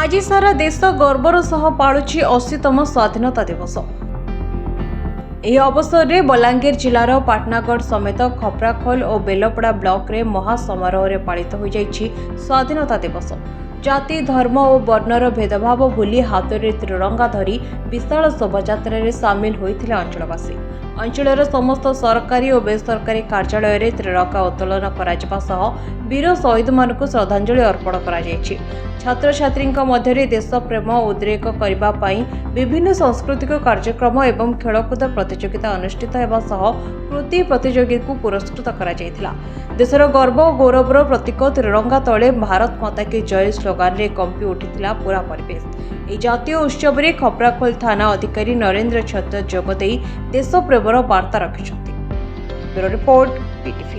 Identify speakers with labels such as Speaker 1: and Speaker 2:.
Speaker 1: आज सारा देश गर्वर सह पालुछि 80तम स्वाधीनता दिवस। ଏହି ଅବସରରେ ବଲାଙ୍ଗୀର ଜିଲ୍ଲାର ପାଟନାଗଡ଼ ସମେତ ଖପ୍ରାଖୋଲ ଓ ବେଲପଡ଼ା ବ୍ଲକରେ ମହାସମାରୋହରେ ପାଳିତ ହୋଇଯାଇଛି ସ୍ୱାଧୀନତା ଦିବସ। ଜାତି ଧର୍ମ ଓ ବର୍ଣ୍ଣର ଭେଦଭାବ ଭୁଲି ହାତରେ ତ୍ରିରଙ୍ଗା ଧରି ବିଶାଳ ଶୋଭାଯାତ୍ରାରେ ସାମିଲ ହୋଇଥିଲେ ଅଞ୍ଚଳବାସୀ। ଅଞ୍ଚଳର ସମସ୍ତ ସରକାରୀ ଓ ବେସରକାରୀ କାର୍ଯ୍ୟାଳୟରେ ତ୍ରିରଙ୍ଗା ଉତ୍ତୋଳନ କରାଯିବା ସହ ବୀର ଶହୀଦମାନଙ୍କୁ ଶ୍ରଦ୍ଧାଞ୍ଜଳି ଅର୍ପଣ କରାଯାଇଛି। ଛାତ୍ରଛାତ୍ରୀଙ୍କ ମଧ୍ୟରେ ଦେଶପ୍ରେମ ଉଦ୍ରେକ କରିବା ପାଇଁ ବିଭିନ୍ନ ସାଂସ୍କୃତିକ କାର୍ଯ୍ୟକ୍ରମ ଏବଂ ଖେଳକୁଦ ପ୍ରତିଯୋଗିତା ଅନୁଷ୍ଠିତ ହେବା ସହ କୃତି ପ୍ରତିଯୋଗୀଙ୍କୁ ପୁରସ୍କୃତ କରାଯାଇଥିଲା। ଦେଶର ଗର୍ବ ଓ ଗୌରବର ପ୍ରତୀକ ତ୍ରିରଙ୍ଗା ତଳେ ଭାରତ ମାତା କି ଜୟ ସ୍ଲୋଗାନରେ କମ୍ପି ଉଠିଥିଲା ପୁରା ପରିବେଶ। ଏହି ଜାତୀୟ ଉତ୍ସବରେ ଖପ୍ରାଖୋଲ ଥାନା ଅଧିକାରୀ ନରେନ୍ଦ୍ର ଛତ୍ର ଯୋଗଦେଇ ଦେଶପ୍ରେମର ବାର୍ତ୍ତା ରଖିଛନ୍ତି। Bureau report, PTV।